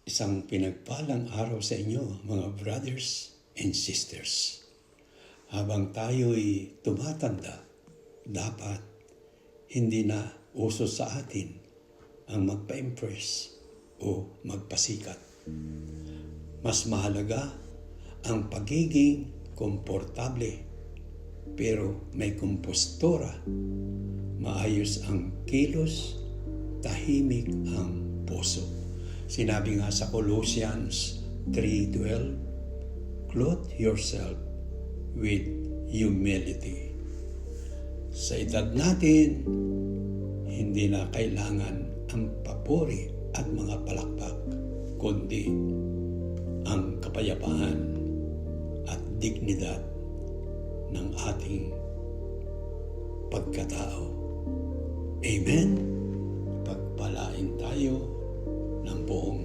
Isang pinagpalang araw sa inyo, mga brothers and sisters. Habang tayo'y tumatanda, dapat hindi na uso sa atin ang magpa-impress o magpasikat. Mas mahalaga ang pagiging komportable pero may kompostura, maayos ang kilos, tahimik ang puso. Sinabi nga sa Colossians 3:12, clothe yourself with humility. Sa edad natin, hindi na kailangan ang papuri at mga palakpak, kundi ang kapayapaan at dignidad ng ating pagkatao. Amen? Pagpalain tayo ng buong